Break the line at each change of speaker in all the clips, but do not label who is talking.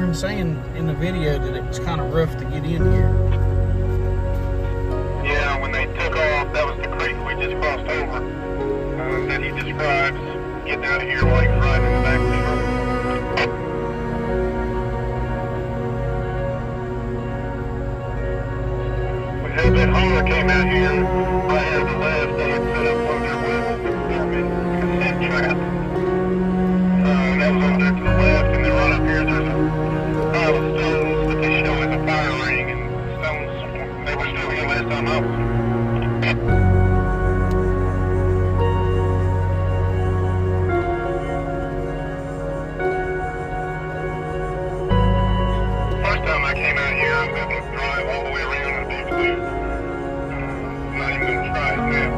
him saying in the video that it was kind of rough to get in here.
Yeah, when they took off, that was the creek we just crossed over. That he describes getting out of here while he was riding in the back of the truck. We had that hauler came out here, right here to the left. They had set up one of their wells Dogman consent trap. That was over there to the left, and then right up here there's a pile of stones that they show as a fire ring, and stones, they were still here last time I was. First time I came out here, I'm going to drive all the way around and be blue. I'm not even going to try it now.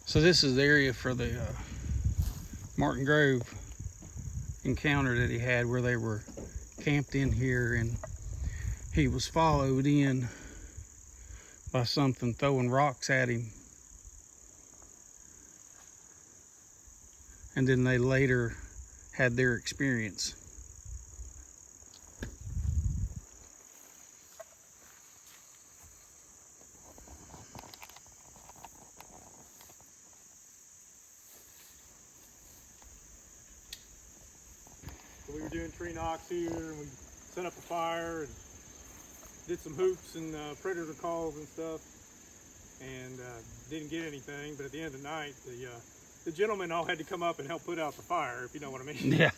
So this is the area for the Martin Grove encounter that he had, where they were camped in here and he was followed in by something throwing rocks at him. And then they later had their experience.
We were doing tree knocks here, and we set up a fire and did some hoops and predator calls and stuff, and didn't get anything. But at the end of the night, the gentlemen all had to come up and help put out the fire, if you know what I mean.
Yeah.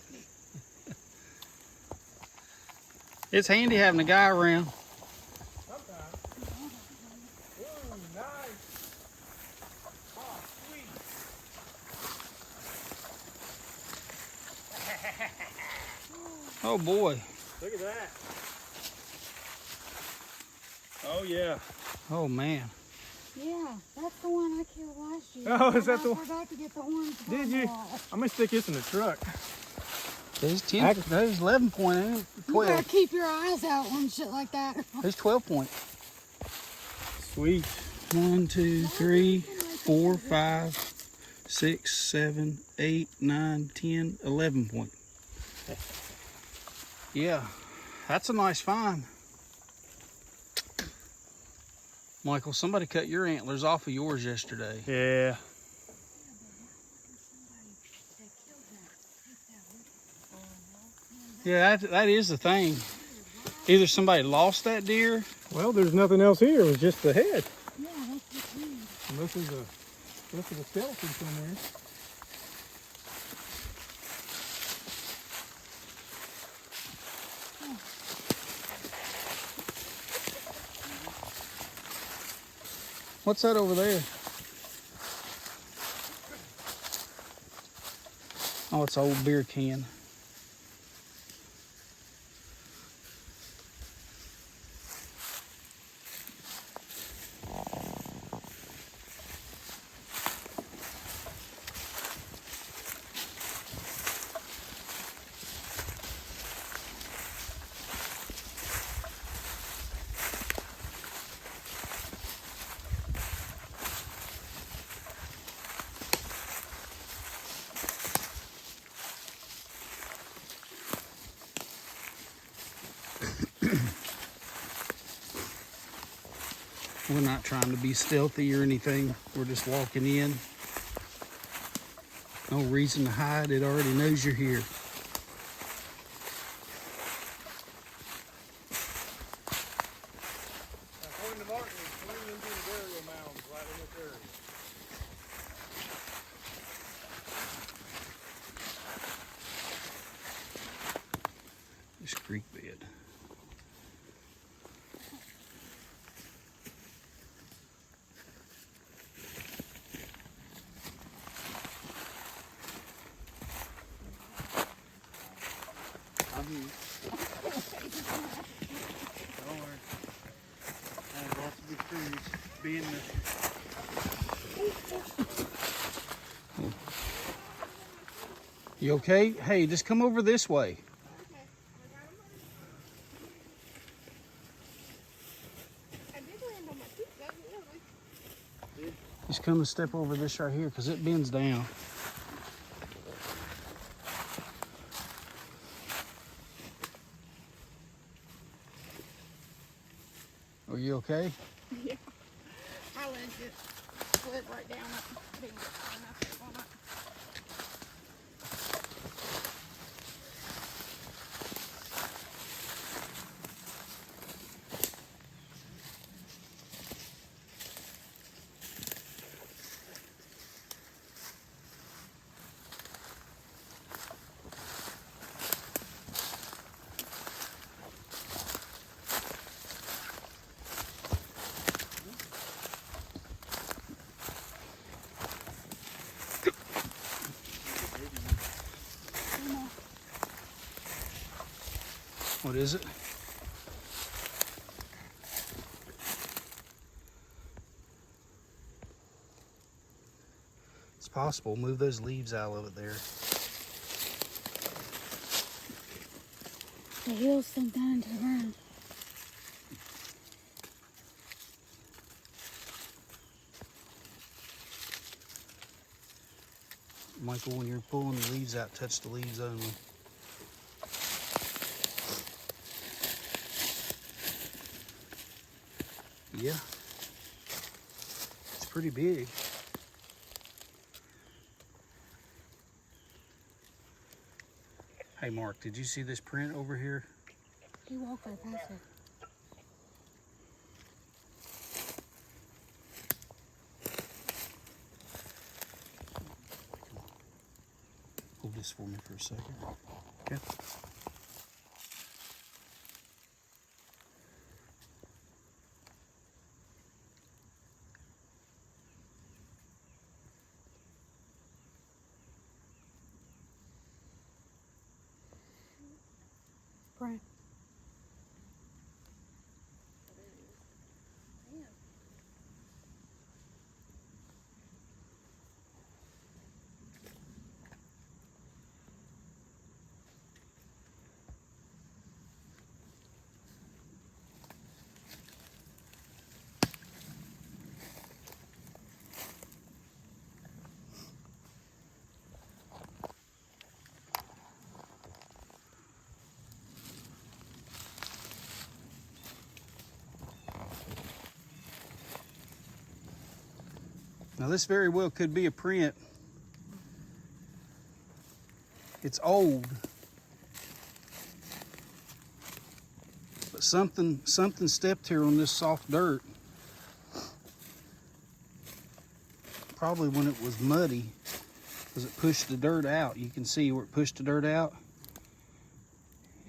It's handy having a guy around.
Sometimes. Ooh, nice. Oh, sweet.
Oh boy.
Look at that. Oh yeah.
Oh man.
Yeah, that's the one I killed last year.
Oh, is that the
I
one?
forgot to get the horns.
Did you? I'm gonna stick this in the truck.
There's 10, there's 11 point, ain't it?
You gotta
12.
keep your eyes out on shit like that.
There's 12 point.
Sweet.
1, 2, 3, 4, 5, 6, 7, 8, 9, 10, 11 point. Yeah, that's a nice find. Michael, somebody cut your antlers off of yours yesterday.
Yeah.
Yeah, that is the thing. Either somebody lost that deer.
Well, there's nothing else here. It was just the head.
Yeah, that's what's weird.
Unless there's a skeleton somewhere.
What's that over there? Oh, it's an old beer can. We're not trying to be stealthy or anything. We're just walking in. No reason to hide. It already knows you're here.
According to Martin, he's swinging into the burial mounds right in this area.
this creek bed.
I'm here. Don't worry. I have lots of experience being this.
You okay? Hey, just come over this way. Just come and step over this right here because it bends down. Are you okay?
Yeah. My leg just slid right down it. I didn't get far enough on it.
What is it? It's possible. Move those leaves out of it there.
The heels sunk down into the ground.
Michael, when you're pulling the leaves out, touch the leaves only. Yeah. It's pretty big. Hey Mark, did you see this print over here?
He walked right past it.
Hold this for me for a second. Okay.
Print.
Now this very well could be a print. It's old. But something stepped here on this soft dirt. Probably when it was muddy, because it pushed the dirt out. You can see where it pushed the dirt out.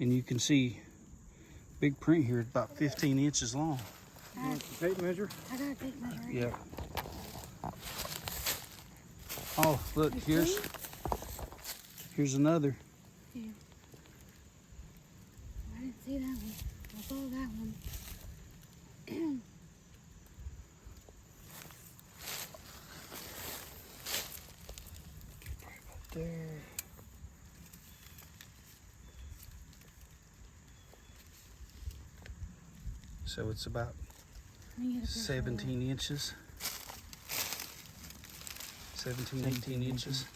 And you can see big print here, about 15 inches long.
You want the tape measure?
I got a tape measure. Right
Yeah.
here.
Oh, look, here's another.
Yeah. I didn't see that one. I saw that one.
There. So it's about
Let me get a picture of
17 inches. 17, 18 inches.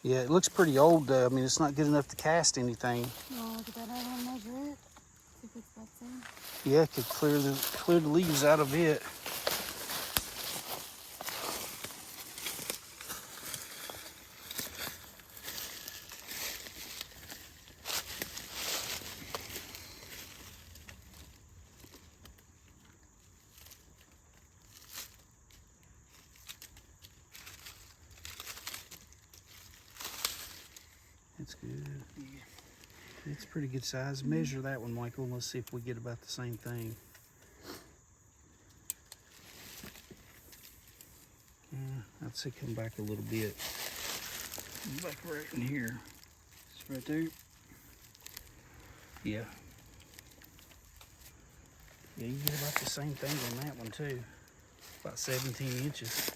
Yeah, it looks pretty old though. I mean, it's not good enough to cast anything.
Oh, look at that. I want to measure it. See if it's about the same.
Yeah, it could clear the leaves out of it. good. It's pretty good size. Measure that one, Michael. Let's see if we get about the same thing. Yeah, I'd say come back a little bit. Back right in here.
It's right there.
Yeah. Yeah, you get about the same thing on that one too. About 17 inches.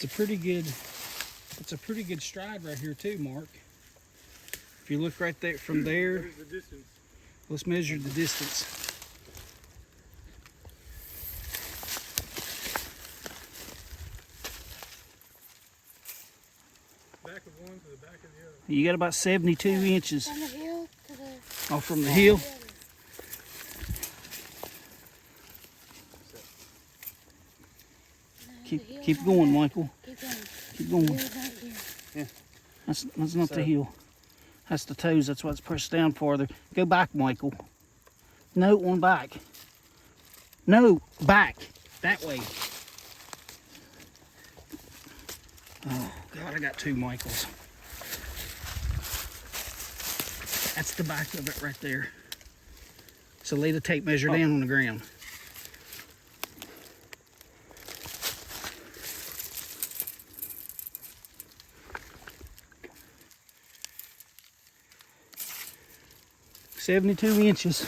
It's a pretty good stride right here too, Mark. If you look right there from there,
There's the distance.
let's measure the distance.
Back of one to the back of the other.
You got about 72 inches.
From the hill to the
Oh, from the hill. Keep going, Michael.
Keep going.
Keep going.
Hill's right here.
That's not the heel. That's the toes. That's why it's pressed down farther. Go back, Michael. No, on back. No, back. That way. Oh, God, I got two Michaels. That's the back of it right there. So lay the tape measure down on the ground. "72 inches.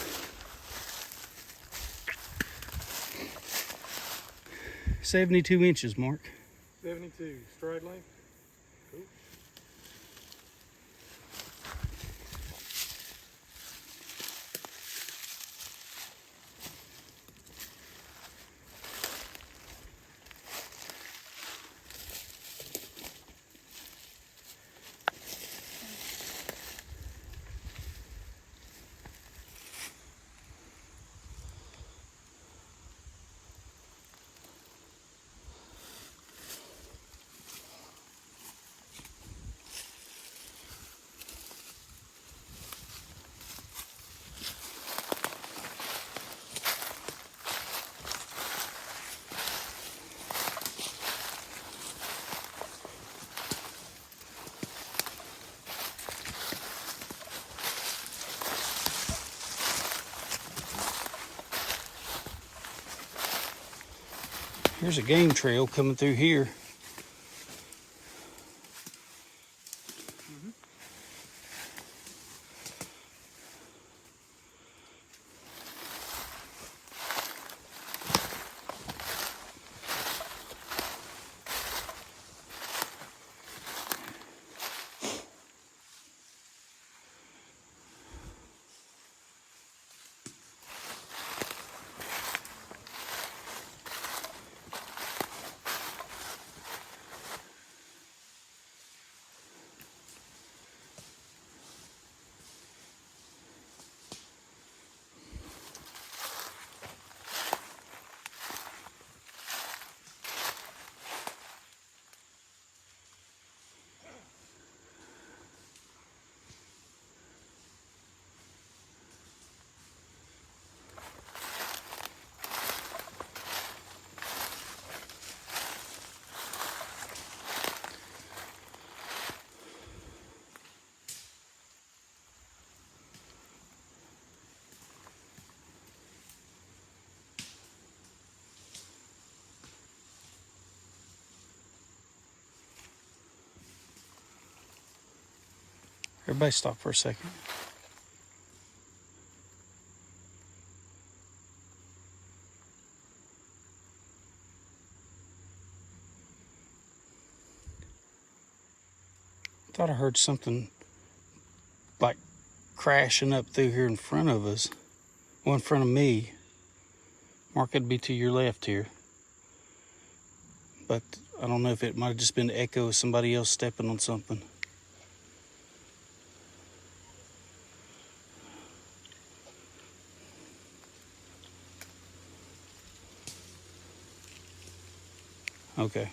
72 inches, Mark.
72 stride length. Cool.
Here's a game trail coming through here. Everybody stop for a second. Thought I heard something like crashing up through here in front of us. Well, in front of me. Mark, it'd be to your left here. But I don't know if it might have just been the echo of somebody else stepping on something. Okay.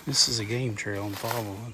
This is a game trail I'm following.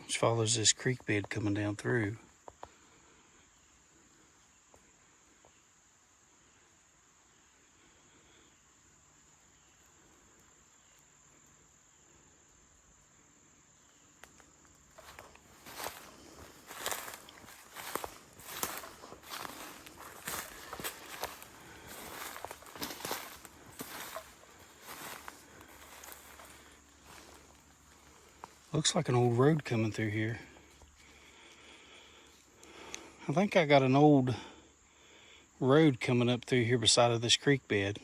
Which follows this creek bed coming down through. Looks like an old road coming through here. I think I got an old road coming up through here beside of this creek bed.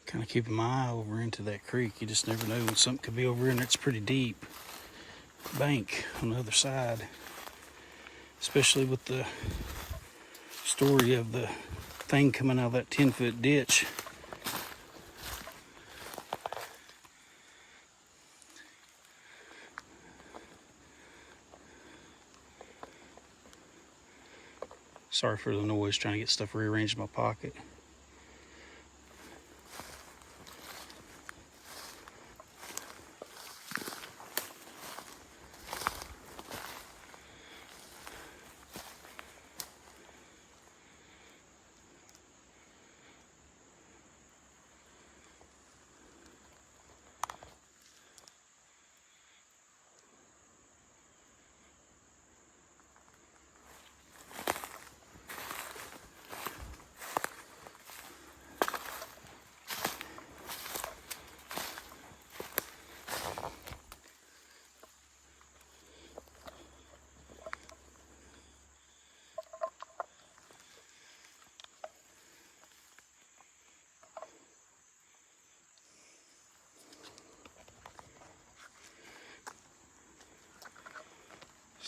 Kind of keeping my eye over into that creek. You just never know when something could be over in there. It's pretty deep bank on the other side, especially with the story of the thing coming out of that 10-foot ditch. Sorry for the noise, trying to get stuff rearranged in my pocket.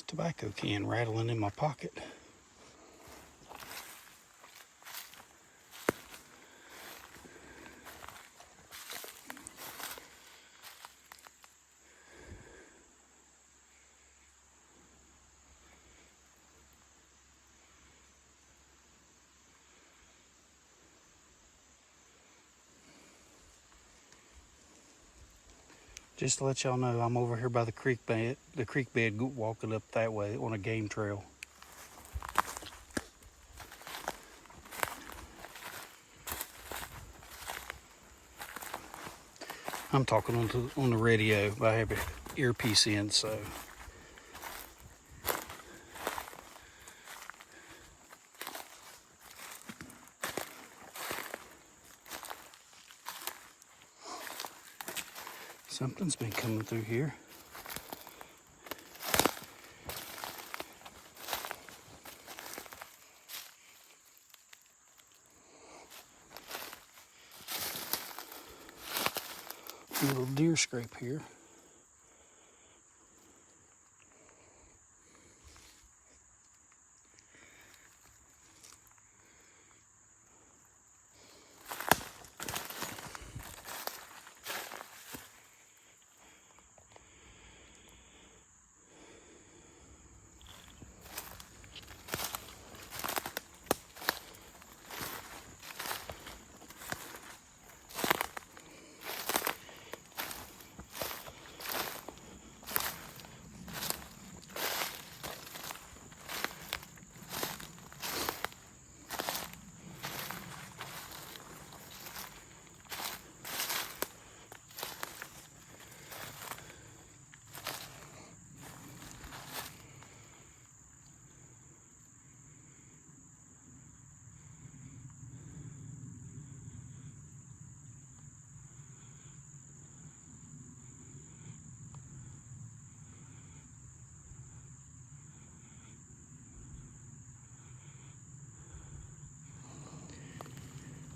Tobacco can rattling in my pocket. Just to let y'all know, I'm over here by the creek bed walking up that way on a game trail. I'm talking on the radio, but I have an earpiece in, so. Something's been coming through here. A little deer scrape here.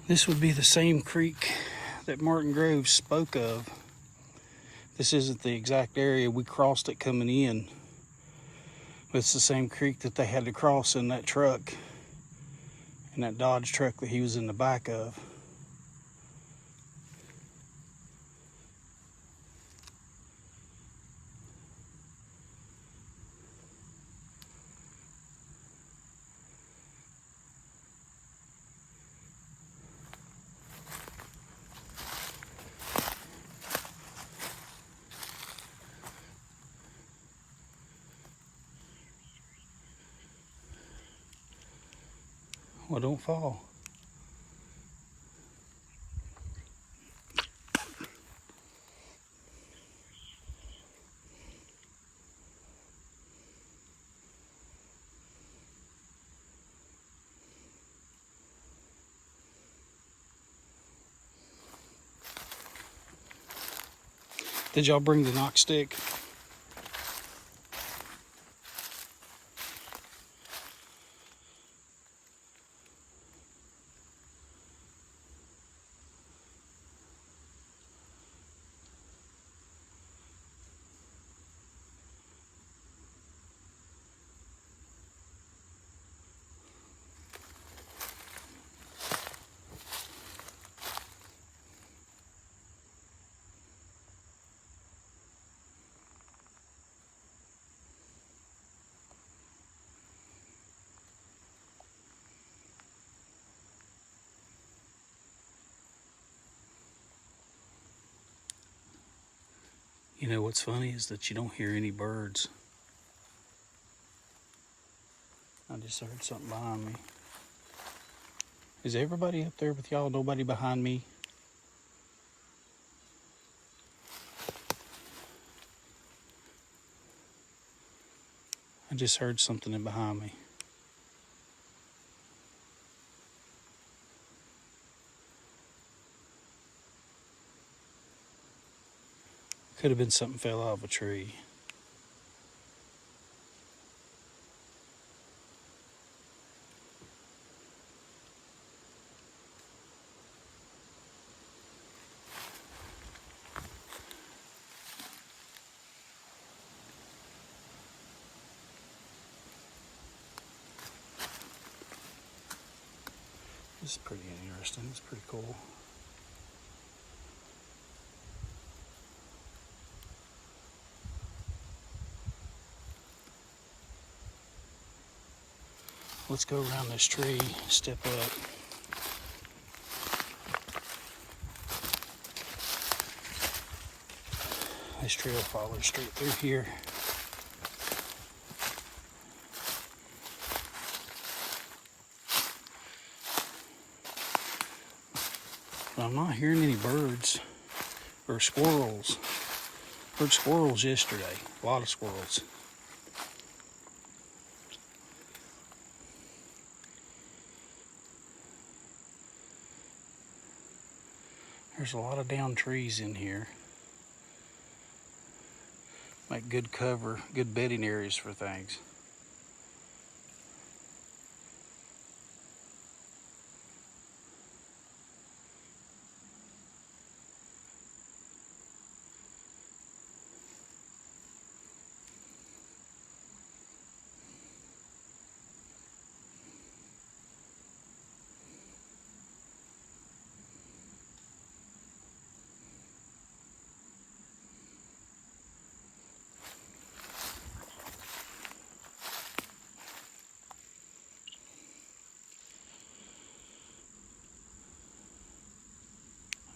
This would be the same creek that Martin Groves spoke of. This isn't the exact area. We crossed it coming in. But it's the same creek that they had to cross in that truck, in that Dodge truck that he was in the back of. Well, don't fall. Did y'all bring the knock stick? You know what's funny is that you don't hear any birds. I just heard something behind me. Is everybody up there with y'all? Nobody behind me? I just heard something in behind me. Could have been something fell out of a tree. This is pretty interesting. It's pretty cool. Let's go around this tree, step up. This trail follows straight through here. But I'm not hearing any birds or squirrels. Heard squirrels yesterday, a lot of squirrels. There's a lot of down trees in here. Make good cover, good bedding areas for things.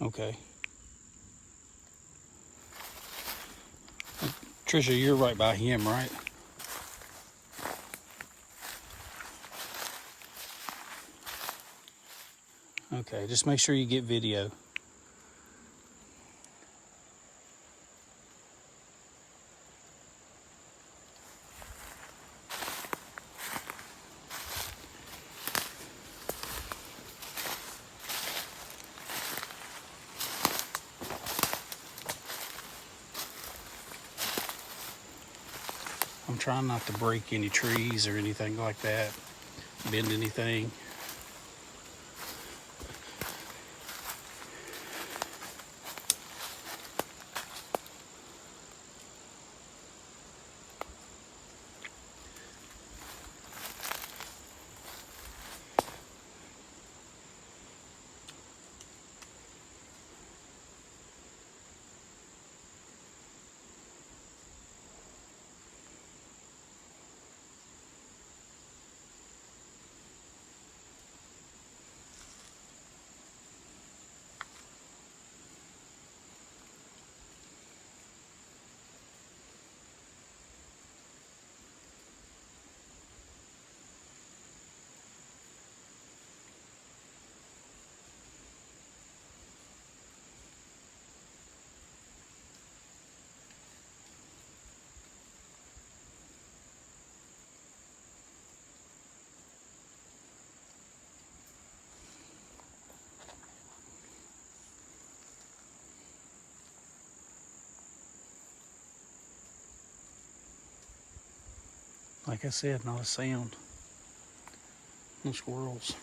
Okay. Trisha, you're right by him, right? Okay, just make sure you get video. I'm trying not to break any trees or anything like that, bend anything. Like I said, not a sound. No squirrels.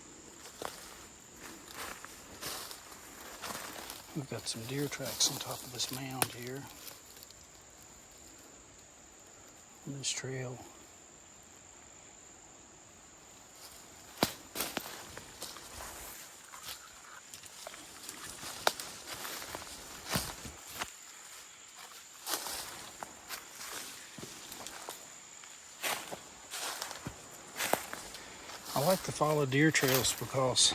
We've got some deer tracks on top of this mound here. On this trail. I like to follow deer trails because,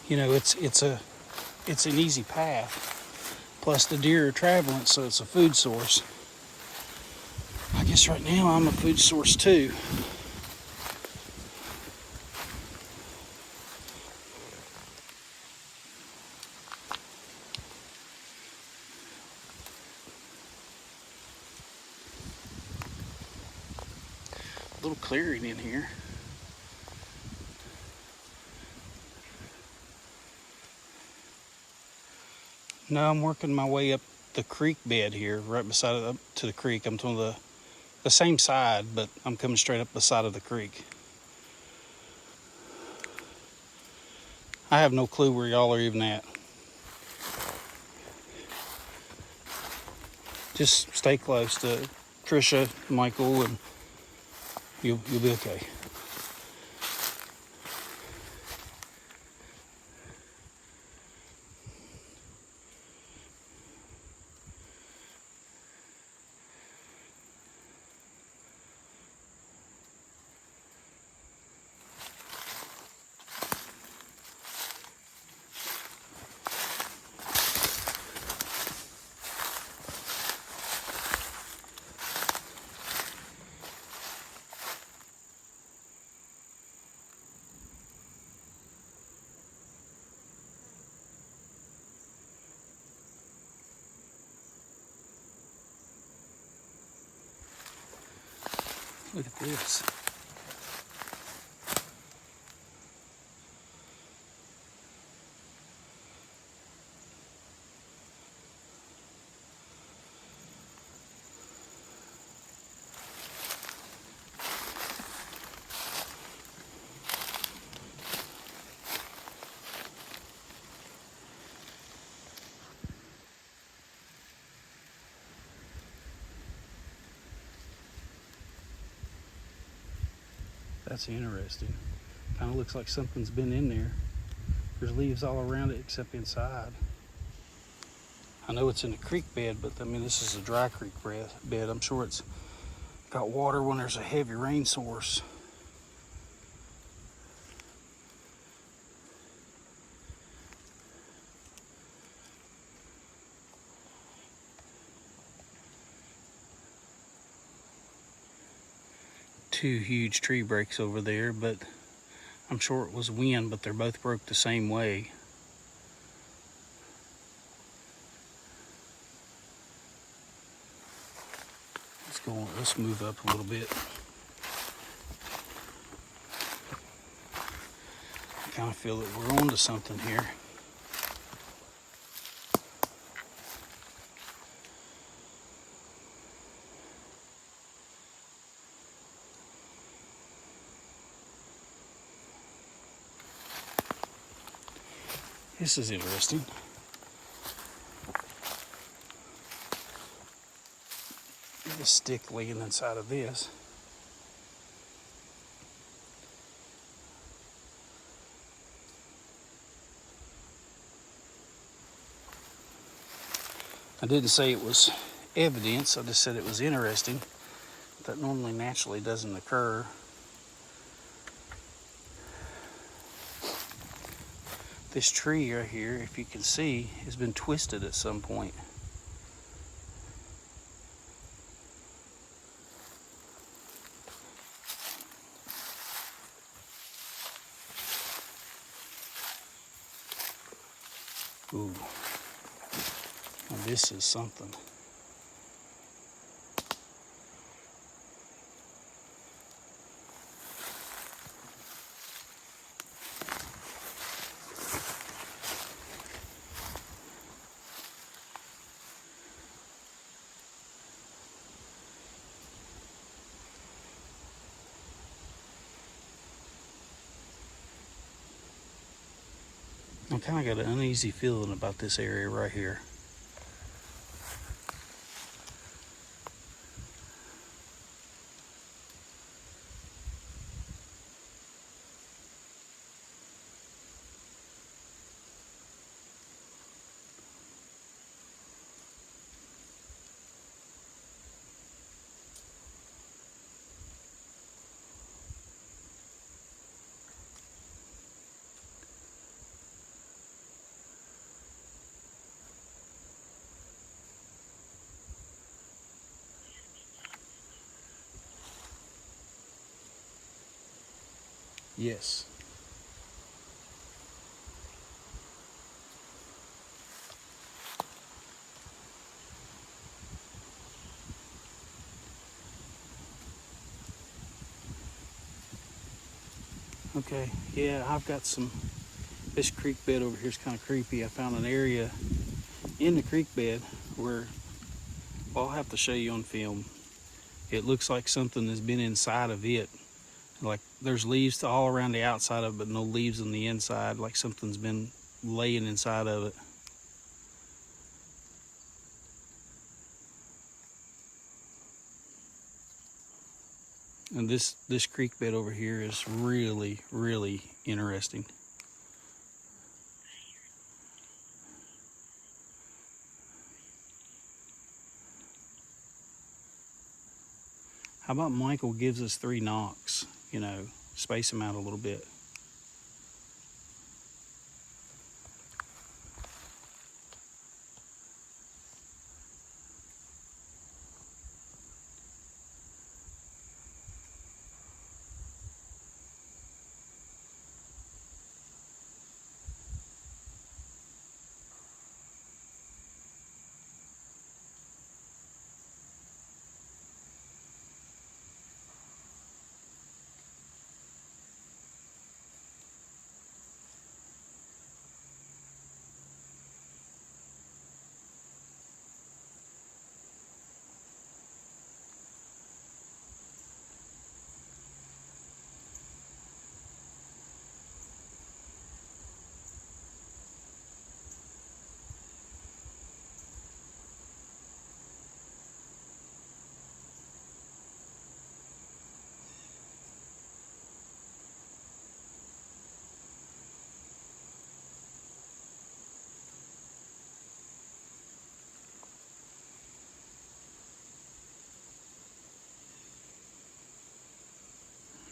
you know, it's an easy path. Plus the deer are traveling, so it's a food source. I guess right now I'm a food source too. A little clearing in here. No, I'm working my way up the creek bed here, right beside it, up to the creek. I'm on the same side, but I'm coming straight up the side of the creek. I have no clue where y'all are even at. Just stay close to Trisha, Michael, and you'll be okay. Look at this. That's interesting. Kind of looks like something's been in there. There's leaves all around it except inside. I know it's in a creek bed, but I mean, this is a dry creek bed. I'm sure it's got water when there's a heavy rain source. Two huge tree breaks over there, but I'm sure it was wind, but they're both broke the same way. Let's move up a little bit. I kind of feel that we're onto something here. This is interesting. The stick laying inside of this. I didn't say it was evidence, I just said it was interesting. That normally naturally doesn't occur. This tree right here, if you can see, has been twisted at some point. Ooh, now this is something. I kind of got an uneasy feeling about this area right here. Yes. Okay, yeah, I've got some, this creek bed over here is kind of creepy. I found an area in the creek bed where, well, I'll have to show you on film. It looks like something has been inside of it. Like there's leaves all around the outside of it, but no leaves on the inside, like something's been laying inside of it. And this creek bed over here is really, really interesting. How about Michael gives us 3 knocks, you know, space them out a little bit.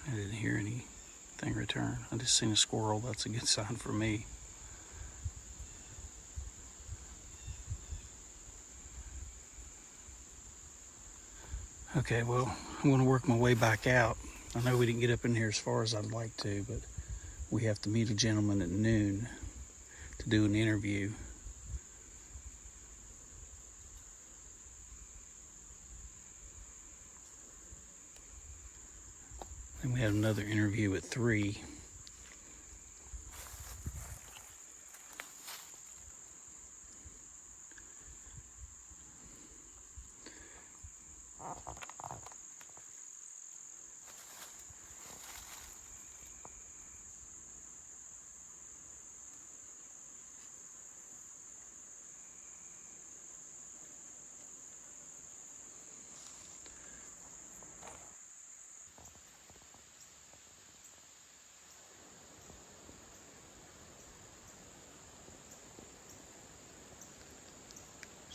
I didn't hear anything return. I just seen a squirrel. That's a good sign for me. Okay, well, I'm going to work my way back out. I know we didn't get up in here as far as I'd like to, but we have to meet a gentleman at noon to do an interview. And we have another interview at 3.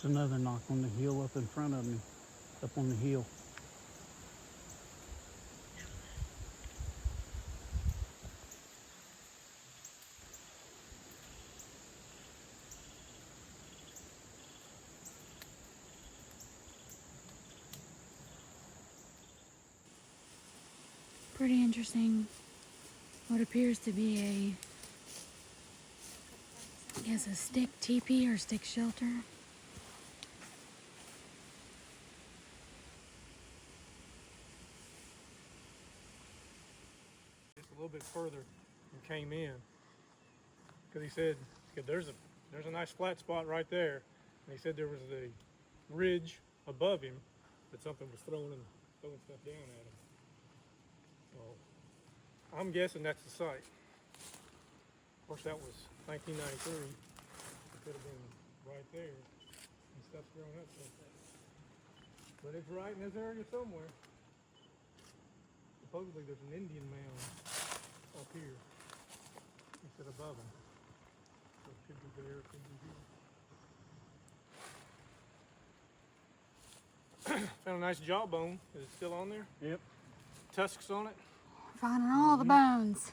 There's another knock on the hill up in front of me, up on the hill.
Pretty interesting. What appears to be I guess a stick teepee or stick shelter.
Just a little bit further and came in because he said there's a nice flat spot right there, and he said there was a ridge above him that something was throwing stuff down at him. So I'm guessing that's the site. Of course, that 1993. It could have been right there. And stuff's grown up since then. But it's right in this area somewhere. Supposedly there's an Indian mound up here instead of above them. So it could be there, it could be here. Found a nice jawbone. Is it still on there?
Yep.
Tusks on it?
Finding all the bones.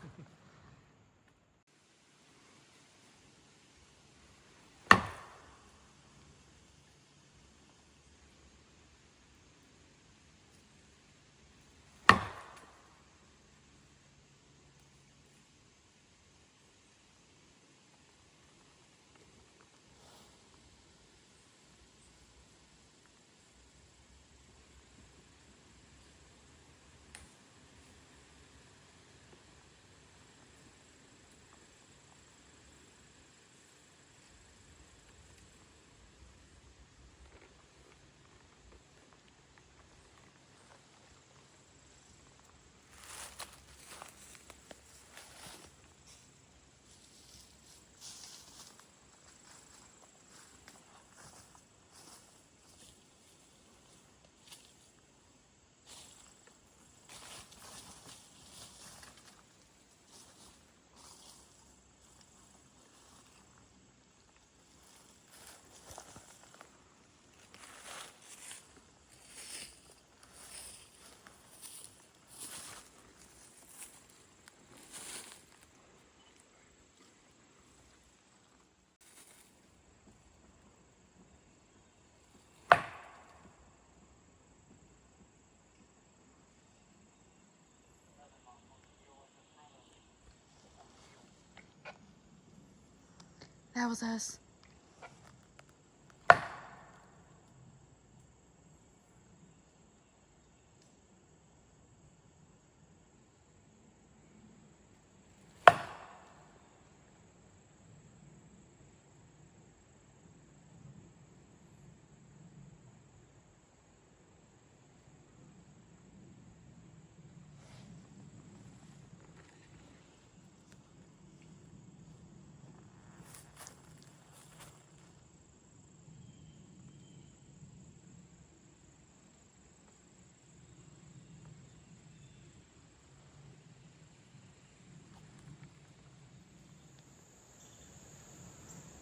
That was us.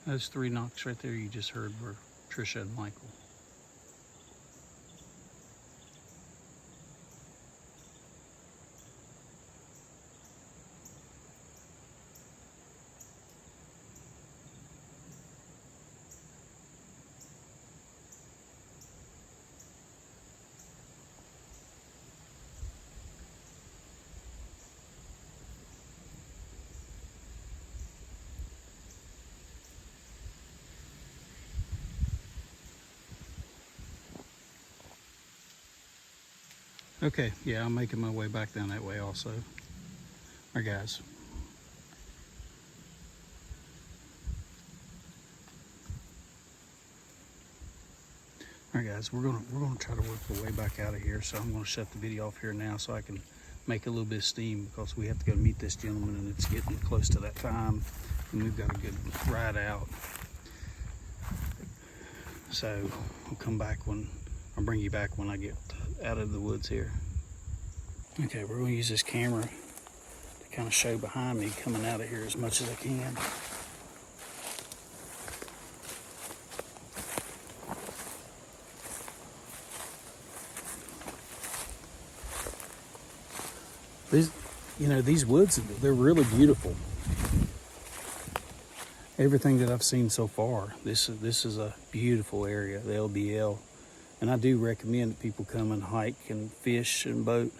Those 3 knocks right there you just heard were Trisha and Michael. Okay, yeah, I'm making my way back down that way also. All right, guys. All right, guys, we're gonna try to work our way back out of here. So I'm gonna shut the video off here now so I can make a little bit of steam because we have to go meet this gentleman and it's getting close to that time and we've got a good ride out. So I'll come back I'll bring you back when I get out of the woods here. Okay, we're gonna use this camera to kind of show behind me coming out of here as much as I can. These woods, they're really beautiful. Everything that I've seen so far, this is a beautiful area, the LBL. And I do recommend that people come and hike and fish and boat.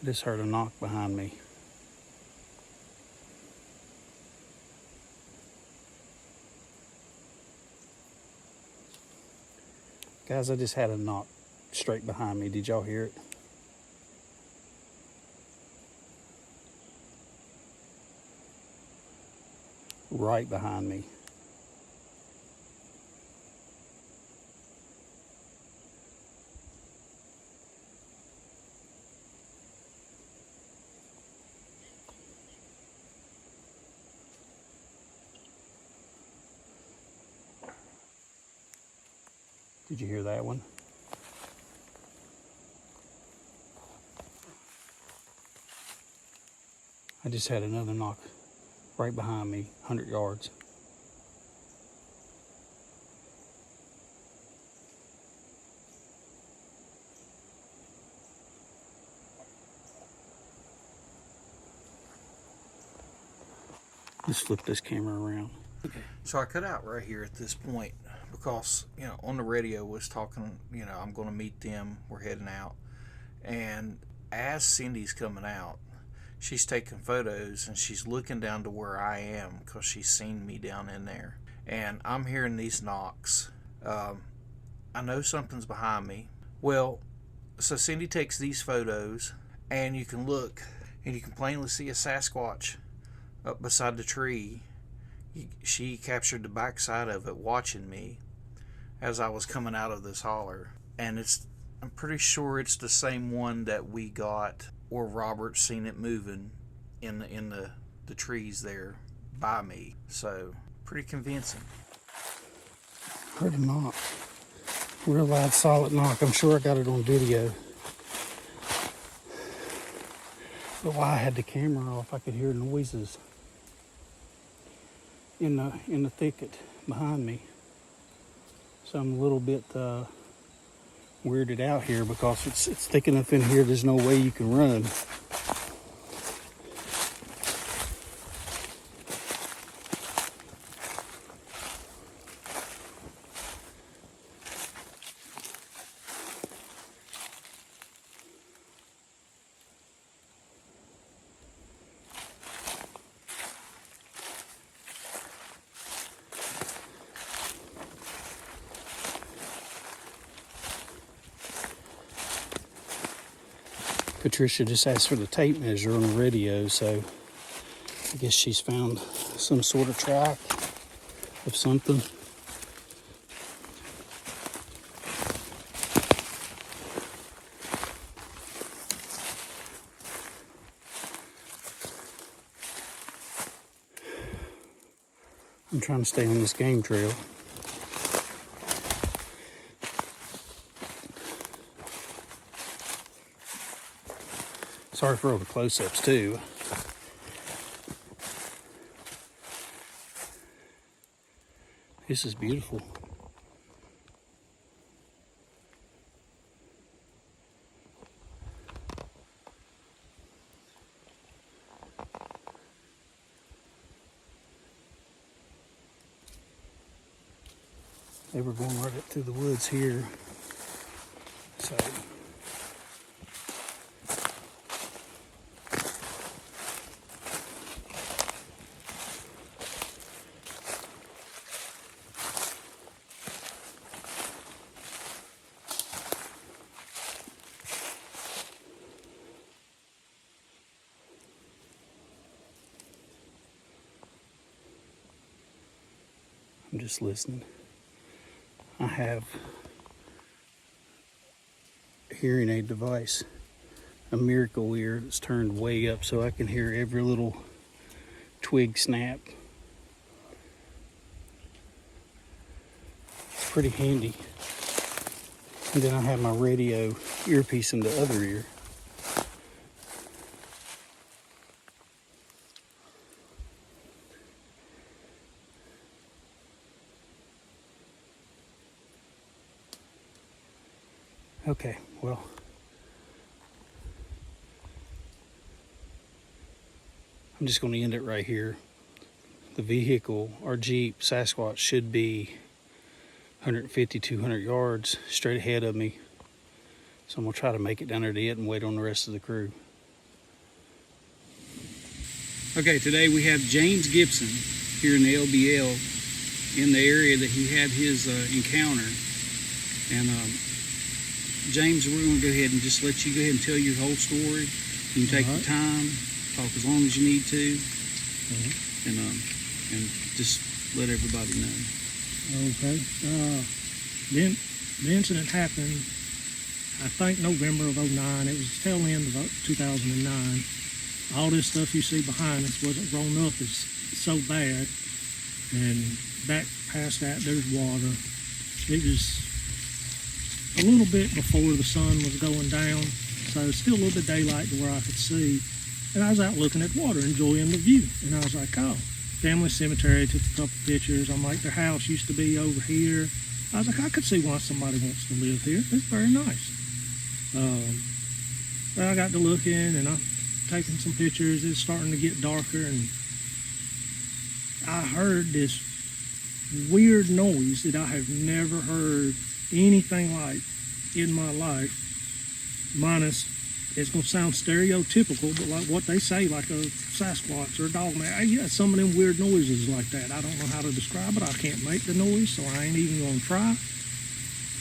I just heard a knock behind me. Guys, I just had a knock straight behind me. Did y'all hear it? Right behind me. Did you hear that one? I just had another knock right behind me, 100 yards. Let's flip this camera around.
Okay. So I cut out right here at this point because, you know, on the radio was talking, you know, I'm going to meet them, we're heading out. And as Cindy's coming out, she's taking photos and she's looking down to where I am because she's seen me down in there. And I'm hearing these knocks. I know something's behind me. Well, so Cindy takes these photos and you can look and you can plainly see a Sasquatch up beside the tree. She captured the backside of it watching me as I was coming out of this holler. And I'm pretty sure it's the same one that we got, or Robert seen it moving in the trees there by me. So pretty convincing.
Heard a knock. Real loud, solid knock. I'm sure I got it on video. But while I had the camera off, I could hear noises in the thicket behind me. So I'm a little bit weirded out here because it's thick enough in here. There's no way you can run. Patricia just asked for the tape measure on the radio, so I guess she's found some sort of track of something. I'm trying to stay on this game trail. Sorry for all the close-ups too. This is beautiful. They were going right up through the woods here. So I'm just listening. I have a hearing aid device, a miracle ear that's turned way up so I can hear every little twig snap. It's pretty handy. And then I have my radio earpiece in the other ear. Okay, well, I'm just going to end it right here. The vehicle, our Jeep Sasquatch, should be 150, 200 yards straight ahead of me. So I'm going to try to make it down there to it and wait on the rest of the crew. Okay, today we have James Gibson here in the LBL in the area that he had his encounter. And James, we're going to go ahead and just let you go ahead and tell your whole story. You can take your time, talk as long as you need to, and just let everybody know.
Okay. The incident happened, I think, November of 09. It was the tail end of 2009. All this stuff you see behind us wasn't grown up as so bad. And back past that, there's water. It was a little bit before the sun was going down, so still a little bit of daylight to where I could see. And I was out looking at water, enjoying the view. And I was like, oh, family cemetery, took a couple pictures. I'm like, their house used to be over here. I was like, I could see why somebody wants to live here. It's very nice. But I got to looking and I'm taking some pictures. It's starting to get darker and I heard this weird noise that I have never heard anything like in my life, minus, it's going to sound stereotypical, but like what they say, like a Sasquatch or a Dogman. Yeah, some of them weird noises like that. I don't know how to describe it. I can't make the noise, so I ain't even going to try.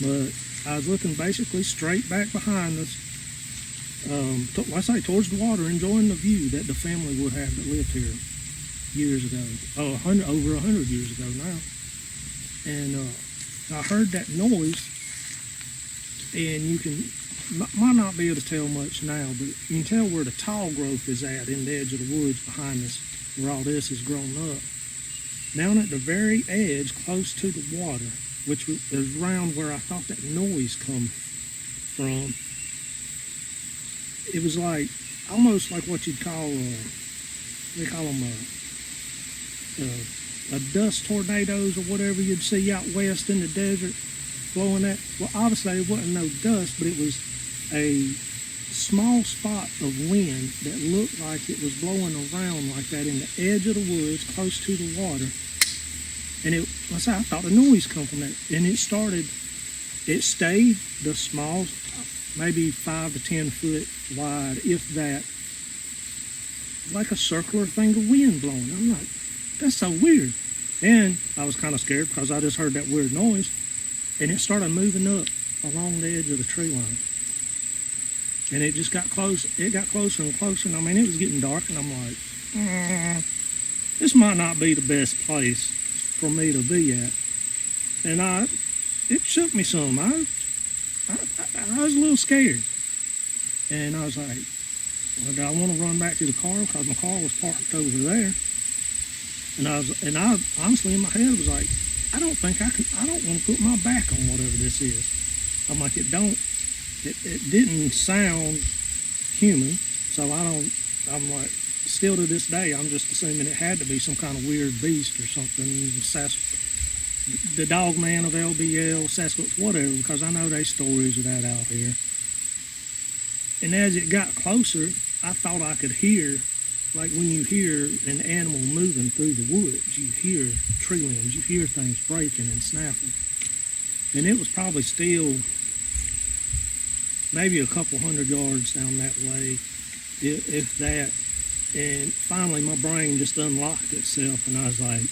But I was looking basically straight back behind us, like I say, towards the water, enjoying the view that the family would have that lived here years ago. Over 100 years ago now. And I heard that noise, and you can might not be able to tell much now, but you can tell where the tall growth is at in the edge of the woods behind us, where all this has grown up. Down at the very edge, close to the water, which is around where I thought that noise come from, it was like almost like what you'd call they call them a dust tornadoes or whatever you'd see out west in the desert blowing that. Well, obviously it wasn't no dust, but it was a small spot of wind that looked like it was blowing around like that in the edge of the woods close to the water. And I thought the noise come from that. And it stayed the small, maybe 5 to 10 foot wide, if that, like a circular thing of wind blowing. I'm like, that's so weird. And I was kind of scared because I just heard that weird noise. And it started moving up along the edge of the tree line. And it just got close. It got closer and closer. And I mean, it was getting dark. And I'm like, this might not be the best place for me to be at. And it shook me some. I was a little scared. And I was like, well, do I want to run back to the car? Because my car was parked over there. And I honestly in my head was like, I don't want to put my back on whatever this is. I'm like, it didn't sound human, so I'm like, still to this day, I'm just assuming it had to be some kind of weird beast or something, the Dogman of LBL, Sasquatch, whatever, because I know there's stories of that out here. And as it got closer, I thought I could hear, like when you hear an animal moving through the woods, you hear tree limbs, you hear things breaking and snapping. And it was probably still maybe a couple 100 yards down that way, if that. And finally my brain just unlocked itself and I was like,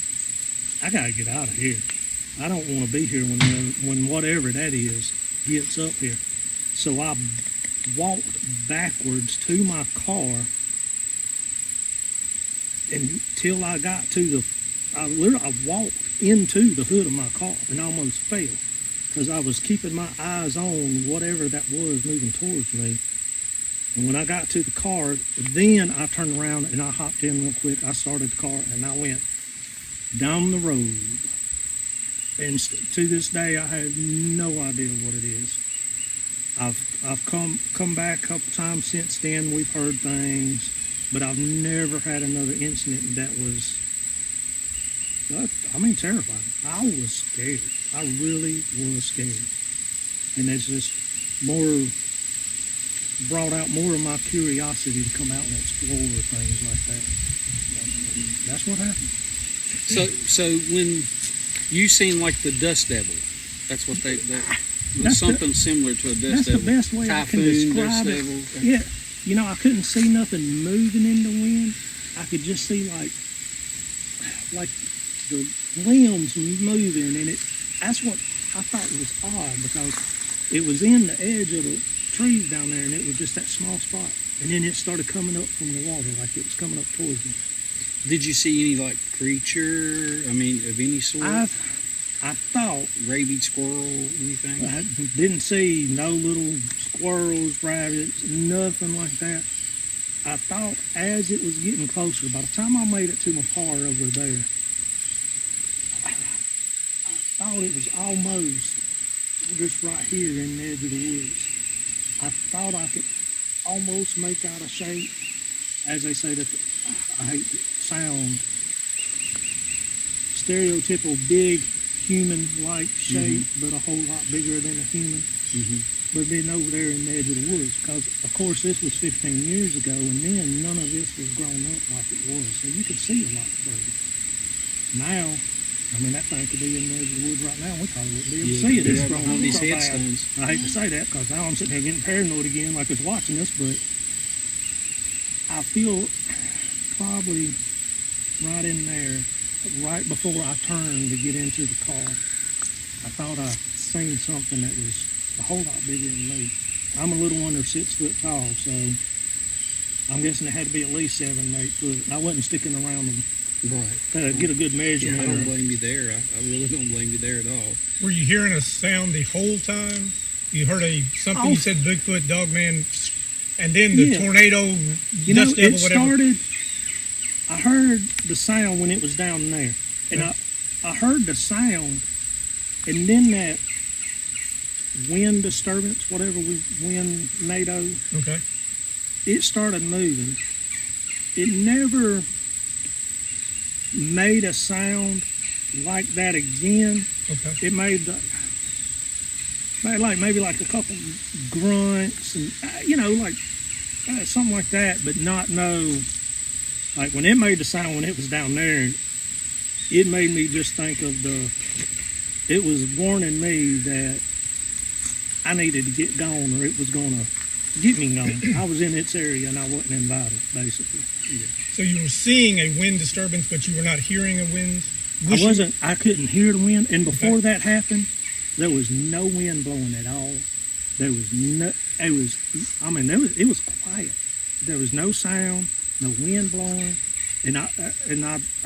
I gotta get out of here. I don't want to be here when whatever that is gets up here. So I walked backwards to my car until I got to I walked into the hood of my car and almost fell because I was keeping my eyes on whatever that was moving towards me. And when I got to the car, then I turned around and I hopped in real quick. I started the car and I went down the road. And to this day, I have no idea what it is. I've come back a couple times since then. We've heard things, but I've never had another incident that was, terrifying. I was scared. I really was scared. And it's just brought out more of my curiosity to come out and explore things like that. And that's what happened.
So when you seen like the dust devil, that's what it was something similar to a dust devil.
That's the best way I can describe it.
Devil.
Yeah, I couldn't see nothing moving in the wind. I could just see like the limbs moving, and that's what I thought was odd because it was in the edge of the trees down there, and it was just that small spot, and then it started coming up from the water like it was coming up towards me.
Did you see any like creature? I mean, of any sort?
I thought
rabid squirrel, anything?
I didn't see no little squirrels, rabbits, nothing like that. I thought as it was getting closer, by the time I made it to my car over there, I thought it was almost just right here in the edge of the woods. I thought I could almost make out a shape, as they say that I hate to sound stereotypical big human-like shape, but a whole lot bigger than a human. But then over there in the edge of the woods, because of course this was 15 years ago, and then none of this was grown up like it was, so you could see a lot further. Now, I mean, that thing could be in the edge of the woods right now, and we probably wouldn't be able to see it. It's grown up
these
so bad.
headstones.
I hate to say that, because now I'm sitting here getting paranoid again, like it's watching us, but I feel probably right in there, right before I turned to get into the car, I thought I seen something that was a whole lot bigger than me. I'm a little under 6 foot tall, so I'm guessing it had to be at least 7 or 8 foot. And I wasn't sticking around them to get a good measurement.
I don't blame you there. I really don't blame you there at all.
Were you hearing a sound the whole time? You heard something you said Bigfoot, Dogman, and then the tornado, dust devil, whatever?
I heard the sound when it was down there. And I heard the sound, and then that wind disturbance, whatever wind NATO, it started moving. It never made a sound like that again. It made maybe like a couple grunts and like something like that, but not like when it made the sound when it was down there, it made me just think of it was warning me that I needed to get gone, or it was going to get me gone. I was in its area and I wasn't invited, basically.
Yeah. So you were seeing a wind disturbance, but you were not hearing a wind?
I couldn't hear the wind. And before that happened, there was no wind blowing at all. There was it was quiet. There was no sound, no wind blowing. And I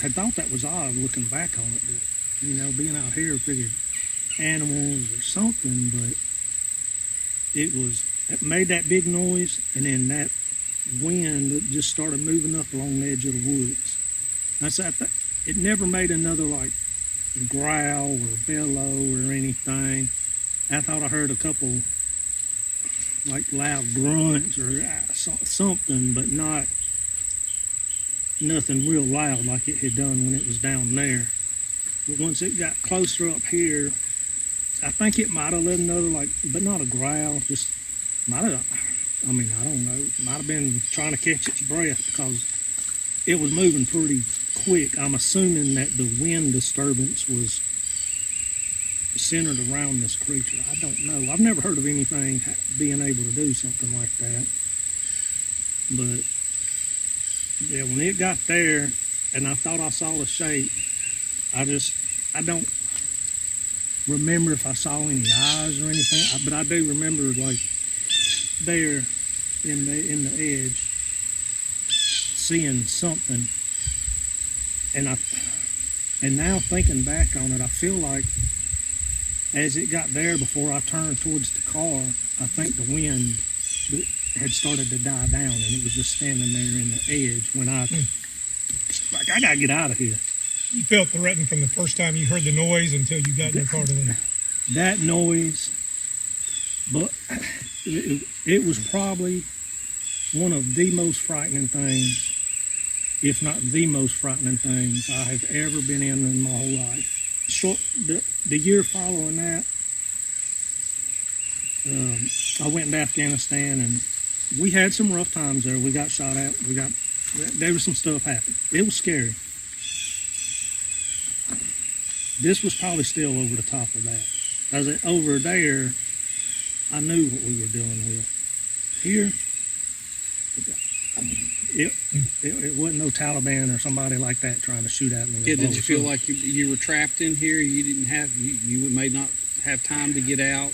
had thought that was odd looking back on it, that, being out here, figured animals or something, but it made that big noise, and then that wind just started moving up along the edge of the woods. It never made another like growl or bellow or anything. I thought I heard a couple like loud grunts or something, but nothing real loud like it had done when it was down there. But once it got closer up here, I think it might have let another but not a growl, just I don't know, might have been trying to catch its breath because it was moving pretty quick. I'm assuming that the wind disturbance was centered around this creature. I don't know. I've never heard of anything being able to do something like that. But yeah, when it got there and I thought I saw the shape, I don't remember if I saw any eyes or anything, but I do remember like there in the edge seeing something, and now thinking back on it, I feel like as it got there before I turned towards the car, I think the wind had started to die down and it was just standing there in the edge when I gotta get out of here.
You felt threatened from the first time you heard the noise until you got in your car to leave.
That noise, but it was probably one of the most frightening things, if not the most frightening things I have ever been in my whole life. The year following that, I went to Afghanistan and we had some rough times there. We got shot at. There was some stuff happening. It was scary. This was probably still over the top of that. Because over there, I knew what we were dealing with. Here, it wasn't no Taliban or somebody like that trying to shoot at me.
Yeah, did you feel like you were trapped in here? You didn't have, you may not have time to get out?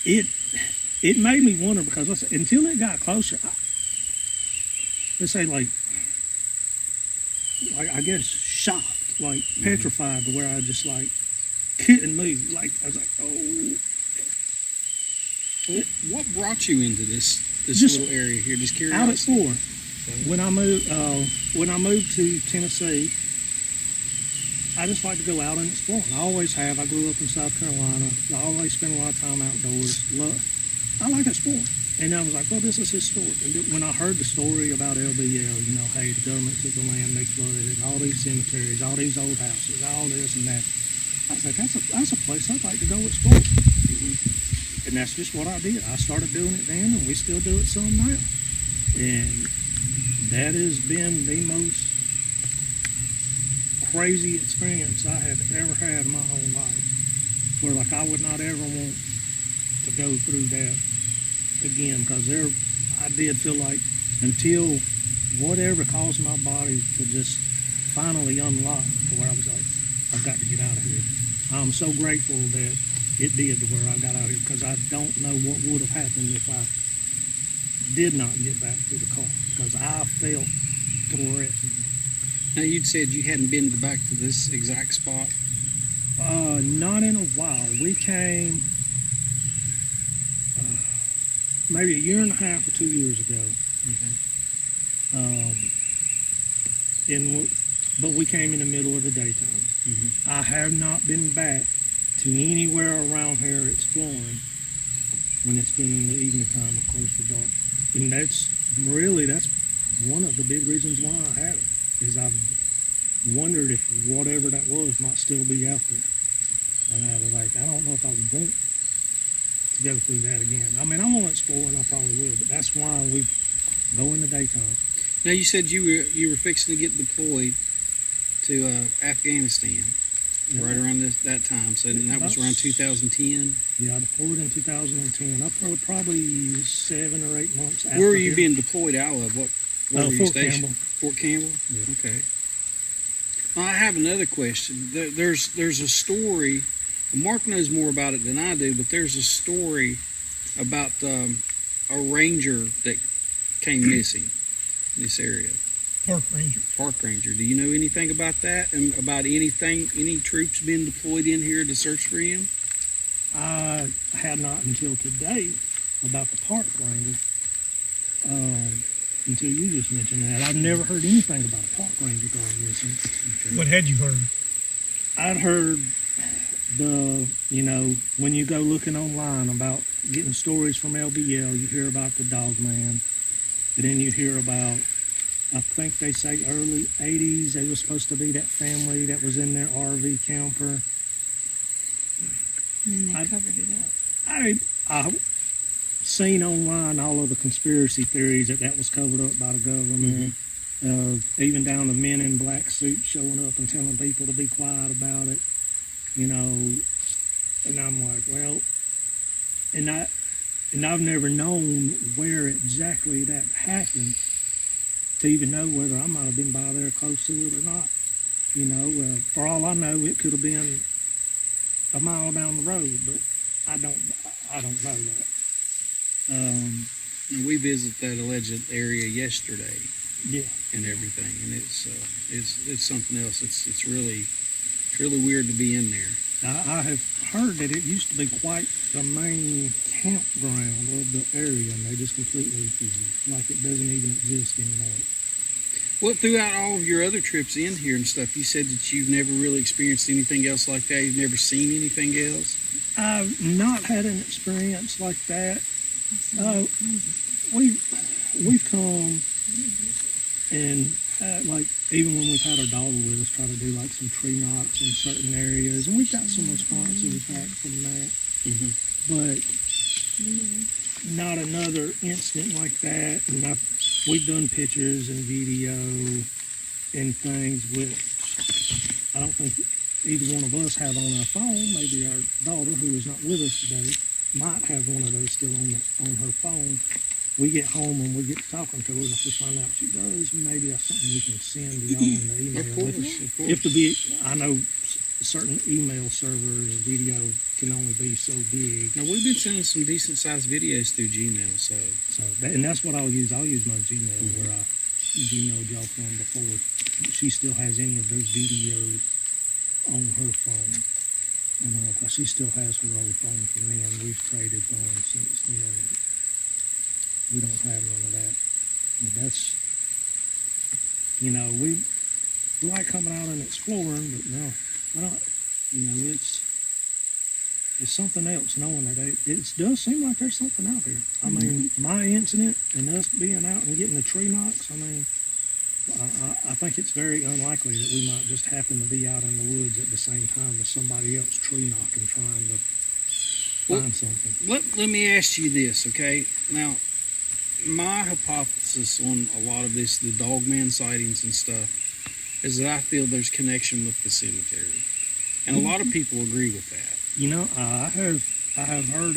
It made me wonder because until it got closer, let's say like I guess shocked, like petrified to where I just like couldn't move. Like I was like, oh.
What brought you into this little area here? Just curiosity.
Out at 4. When I moved to Tennessee, I just like to go out and explore. I always have. I grew up in South Carolina. I always spend a lot of time outdoors. I like exploring. And I was like, well, this is historic. And when I heard the story about LBL, you know, hey, the government took the land, they flooded it, all these cemeteries, all these old houses, all this and that. I was like, that's a place I'd like to go explore. And that's just what I did. I started doing it then, and we still do it some now. And that has been the most crazy experience I have ever had in my whole life. Where like I would not ever want to go through that again, because I did feel like until whatever caused my body to just finally unlock to where I was like, I've got to get out of here. I'm so grateful that it did to where I got out here, because I don't know what would have happened if I did not get back to the car, because I felt threatened.
Now, you'd said you hadn't been back to this exact spot.
Not in a while. We came maybe a year and a half or 2 years ago. But we came in the middle of the daytime. I have not been back to anywhere around here exploring when it's been in the evening time or close to dark. And that's one of the big reasons why I have it, is I've wondered if whatever that was might still be out there. And I was like, I don't know if I would want to go through that again. I mean, I want to explore, and I probably will, but that's why we go in the daytime.
Now, you said you were fixing to get deployed to Afghanistan right around that time. So that was around 2010.
Yeah, I deployed in 2010. I deployed probably 7 or 8 months after.
Where were you being deployed out of? Where were you
Fort
stationed?
Campbell.
Fort Campbell?
Yeah.
Okay. I have another question. There's a story. Mark knows more about it than I do, but there's a story about a ranger that came missing in this area.
Park ranger.
Park ranger. Do you know anything about that, and about any troops being deployed in here to search for him?
I had not until today about the park ranger. Until you just mentioned that. I've never heard anything about a park ranger going missing.
Okay. What had you heard?
I'd heard when you go looking online about getting stories from LBL, you hear about the Dogman, but then you hear about, I think they say early 80s, they were supposed to be that family that was in their RV camper.
And then they covered it up.
I seen online all of the conspiracy theories that was covered up by the government, even down to men in black suits showing up and telling people to be quiet about it, and I'm like, well, and I've never known where exactly that happened to even know whether I might have been by there close to it or not. For all I know, it could have been a mile down the road, but I don't know that.
And we visited that alleged area yesterday.
Yeah.
And everything, and it's something else. It's really weird to be in there.
I have heard that it used to be quite the main campground of the area, and they just completely like it doesn't even exist anymore.
Well, throughout all of your other trips in here and stuff, you said that you've never really experienced anything else like that. You've never seen anything else.
I've not had an experience like that. We've come and like even when we've had our daughter with us, try to do like some tree knocks in certain areas, and we've got some responses back from that. But not another incident like that. And we've done pictures and video and things which I don't think either one of us have on our phone. Maybe our daughter, who is not with us today, might have one of those still on her phone. We get home and we get to talking to her, and if we find out she does, maybe that's something we can send to y'all in the email.
Of course.
If to be, I know certain email servers, video can only be so big.
Now, we've been sending some decent sized videos through Gmail,
and that's what I'll use. I'll use my Gmail where I Gmailed y'all from before. She still has any of those videos on her phone. And she still has her old phone from then. We've traded phones since then. We don't have none of that. But that's, we like coming out and exploring, but I don't, it's something else knowing that it does seem like there's something out here. I mean, my incident and us being out and getting the tree knocks, I mean, I think it's very unlikely that we might just happen to be out in the woods at the same time as somebody else tree knocking, trying to find something.
Let me ask you this, okay? Now, my hypothesis on a lot of this, the Dogman sightings and stuff, is that I feel there's connection with the cemetery. And a lot of people agree with that.
I have heard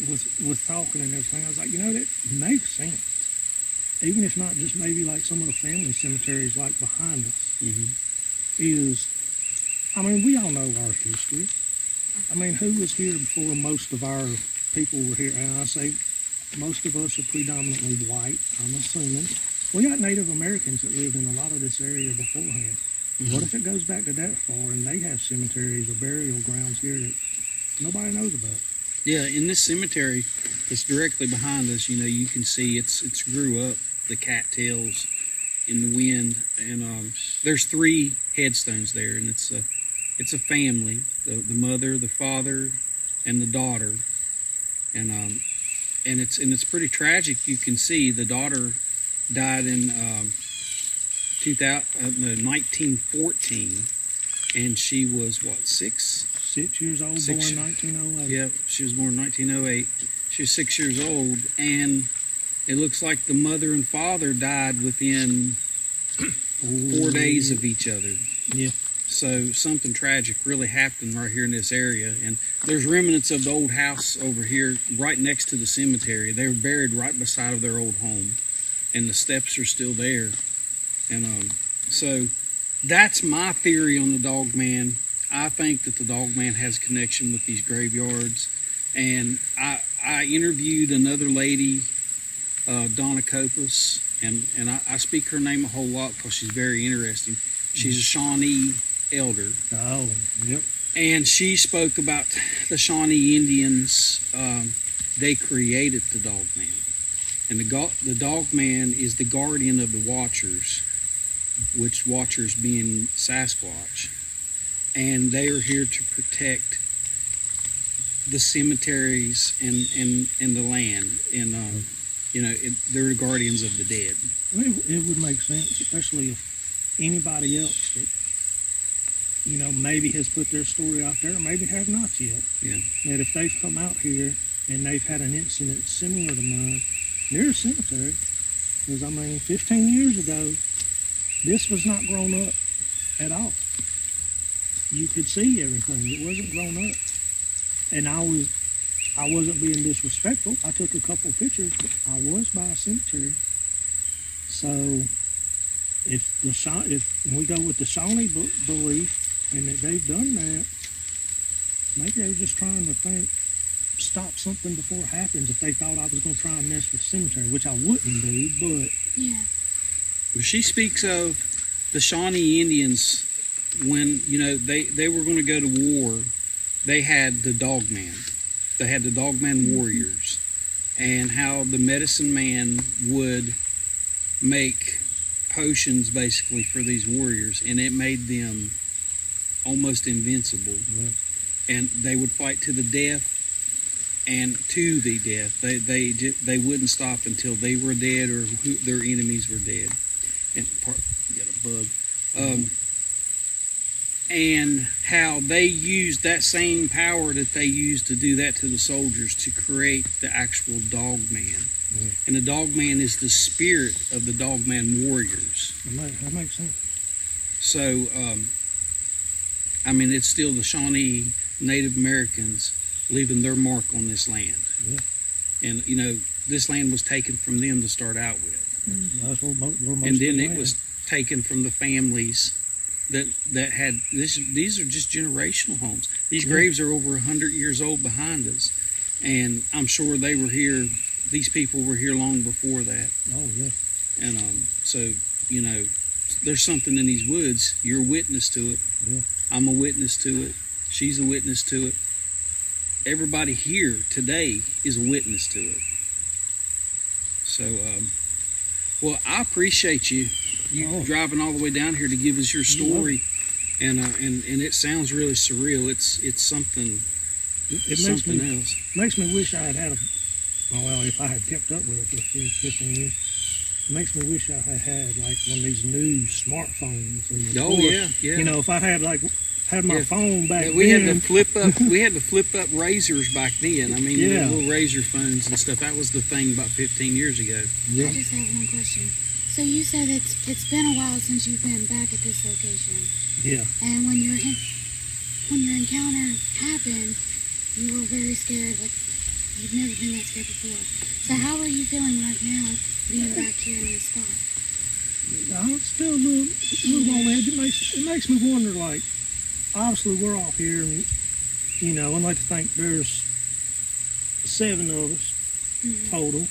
with talking and everything. I was like, that makes sense. Even if not just maybe like some of the family cemeteries like behind us. We all know our history. I mean, who was here before most of our people were here? And I say most of us are predominantly white, I'm assuming. We got Native Americans that lived in a lot of this area beforehand. What if it goes back to that far and they have cemeteries or burial grounds here that nobody knows about?
Yeah, in this cemetery that's directly behind us, you can see it's grew up, the cattails in the wind, and there's 3 headstones there, and it's a family, the mother, the father, and the daughter, and it's pretty tragic. You can see the daughter died in 1914, and she was 6
years old, born in 1908.
Yep, she was born in 1908. She was 6 years old, and it looks like the mother and father died within 4 days of each other.
Yeah.
So something tragic really happened right here in this area, and there's remnants of the old house over here right next to the cemetery. They were buried right beside of their old home, and the steps are still there. And so that's my theory on the Dogman. I think that the Dogman has a connection with these graveyards. And I interviewed another lady, Donna Copus, and I speak her name a whole lot because she's very interesting. She's a Shawnee elder.
Oh, yep.
And she spoke about the Shawnee Indians. They created the Dogman. And the Dogman is the guardian of the Watchers, which Watchers being Sasquatch. And they are here to protect the cemeteries and the land. And, they're the guardians of the dead.
I mean, it would make sense, especially if anybody else that, maybe has put their story out there, or maybe have not yet.
Yeah.
That if they've come out here and they've had an incident similar to mine near a cemetery, because 15 years ago, this was not grown up at all. You could see everything. It wasn't grown up. And I wasn't being disrespectful. I took a couple pictures, but I was by a cemetery. So if we go with the Shawnee belief and that they've done that, maybe they're just trying to stop something before it happens. If they thought I was going to try and mess with the cemetery, which I wouldn't do, but
Yeah.
She speaks of the Shawnee Indians when, they were going to go to war. They had the Dogman. They had the Dogman warriors, and how the medicine man would make potions basically for these warriors, and it made them almost invincible.
Yeah.
And they would fight to the death, and to the death. They wouldn't stop until they were dead or their enemies were dead. And you got a bug. And how they used that same power that they used to do that to the soldiers to create the actual Dogman.
Yeah.
And the Dogman is the spirit of the Dogman warriors.
that makes sense.
So, it's still the Shawnee Native Americans leaving their mark on this land.
Yeah.
And, this land was taken from them to start out with.
That's where most
And then
of the
it was taken from the families that had this. These are just generational homes. These graves are over 100 years old behind us, and I'm sure they were here. These people were here long before that.
Oh yeah.
And so there's something in these woods. You're a witness to it.
Yeah.
I'm a witness to it. She's a witness to it. Everybody here today is a witness to it. So, I appreciate you driving all the way down here to give us your story. and it sounds really surreal. It's something.
It
Else.
Makes me wish I had a. Well, if I had kept up with it for 15 years, it makes me wish I had like one of these new smartphones. And
Oh yeah.
You know, if I had my phone back then.
We had to flip up. We had to flip up razors back then. I mean, little razor phones and stuff. That was the thing about 15 years ago.
Yeah.
I just have one question. So you said it's been a while since you've been back at this location.
Yeah.
And when your encounter happened, you were very scared. Like you've never been that scared before. So how are you feeling right now, being back here in this spot?
I'm still a little on edge. It makes me wonder, like, obviously we're all here, and you know, I'd like to think there's 7 of us total,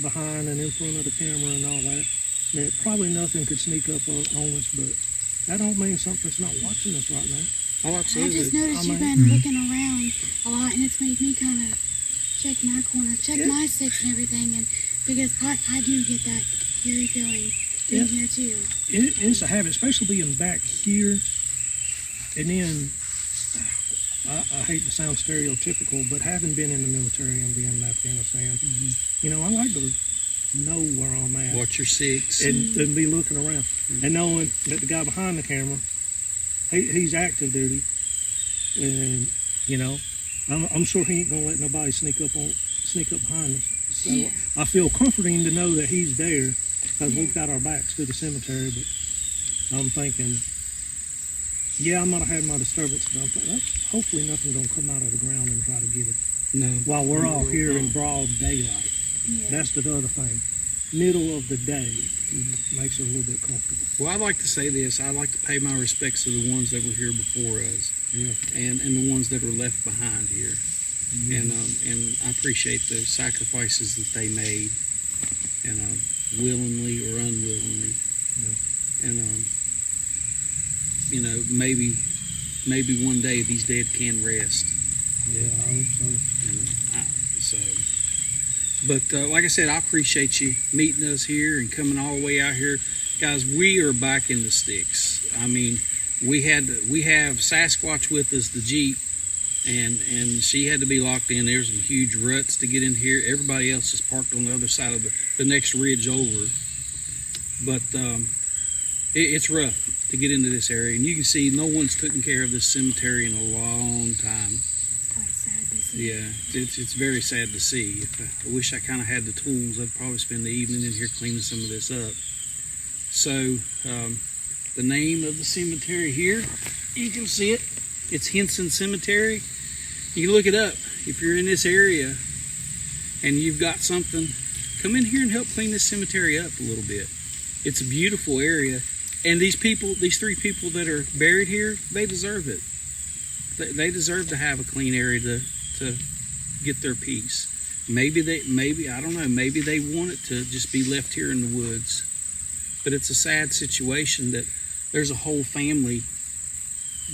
behind and in front of the camera and all that. That probably nothing could sneak up on us, but that don't mean something's not watching us right now.
Oh, absolutely.
I just noticed you've been looking around a lot, and it's made me kind of check my corner, check my sticks and everything, and because I do get that eerie feeling in here too.
It's a habit, especially being back here. And then, I hate to sound stereotypical, but having been in the military and being in Afghanistan, you know, I like to know where I'm at.
Watch your six.
And be looking around. And knowing that the guy behind the camera, he's active duty. And, you know, I'm sure he ain't going to let nobody sneak up behind us. So I feel comforting to know that he's there, because we've got our backs to the cemetery. But I'm thinking, I might have had my disturbance, but I'm thinking, hopefully nothing's going to come out of the ground and try to get it.
No.
While we're all here in broad daylight. Yeah. That's the other thing. Middle of the day makes it a little bit comfortable.
Well, I'd like to say this. I'd like to pay my respects to the ones that were here before us, and the ones that were left behind here. And I appreciate the sacrifices that they made, and willingly or unwillingly. And you know, maybe one day these dead can rest.
Yeah, I hope
so. But like I said, I appreciate you meeting us here and coming all the way out here, guys. We are back in the sticks. I mean, we have Sasquatch with us, the Jeep, and she had to be locked in. There's some huge ruts to get in here. Everybody else is parked on the other side of the next ridge over. But it's rough to get into this area, and you can see no one's taken care of this cemetery in a long time.
It's quite sad to see.
Yeah, it's very sad to see. I wish I kind of had the tools. I'd probably spend the evening in here cleaning some of this up. So the name of the cemetery here, you can see it. It's Henson Cemetery. You can look it up. If you're in this area and you've got something, come in here and help clean this cemetery up a little bit. It's a beautiful area. And these 3 people that are buried here, they deserve it. They deserve to have a clean area to get their peace. Maybe I don't know, maybe they want it to just be left here in the woods. But it's a sad situation that there's a whole family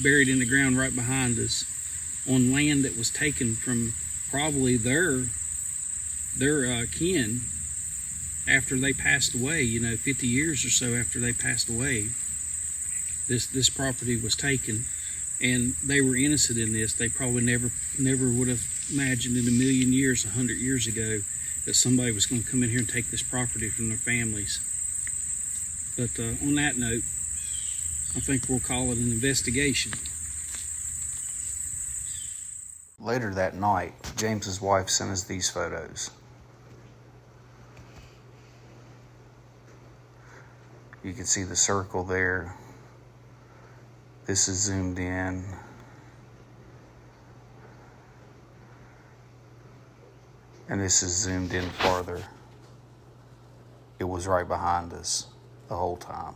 buried in the ground right behind us on land that was taken from probably their kin after they passed away. You know, 50 years or so after they passed away, this property was taken, and they were innocent in this. They probably never would have imagined in a million years, 100 years ago, that somebody was going to come in here and take this property from their families. But on that note, I think we'll call it an investigation.
Later that night, James's wife sent us these photos. You can see the circle there. This is zoomed in. And this is zoomed in farther. It was right behind us the whole time.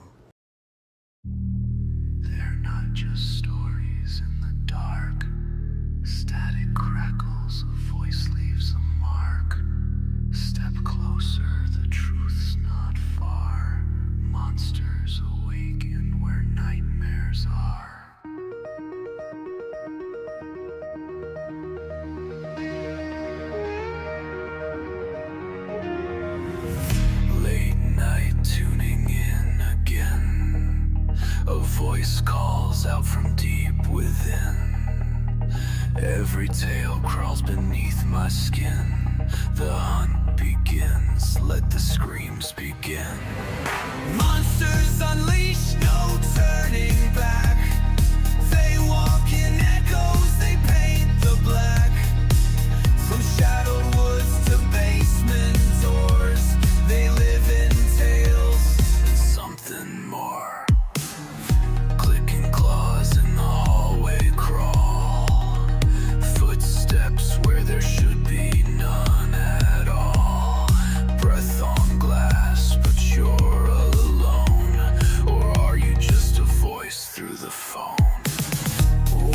They're not just stories in the dark. Static crackles, a voice leaves a mark. Step closer, the truth's not far. Monsters awaken where nightmares are. Late night tuning in again. A voice calls calls out from deep within. Every tale crawls beneath my skin. The hunt begins, let the screams begin. Monsters unleash, no turning back. They walk in echoes, they paint the black. From shadowed woods to basement doors, they live in tales and something more. Clicking claws in the hallway crawl. Footsteps where there should be none at all. Breath on glass, but you're alone. Or are you just a voice through the phone?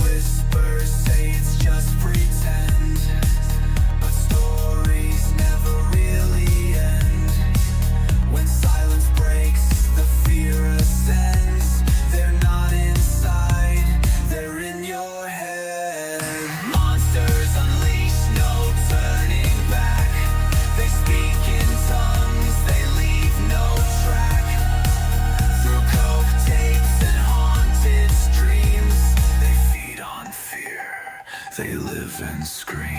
Whispers say it's just pretend, but stories never really end. When silence breaks, the fear ascends. They're not inside, they're in your head. Monsters unleash, no turning back. They speak in tongues, they leave no track. Through coke tapes and haunted streams, they feed on fear, they live and scream.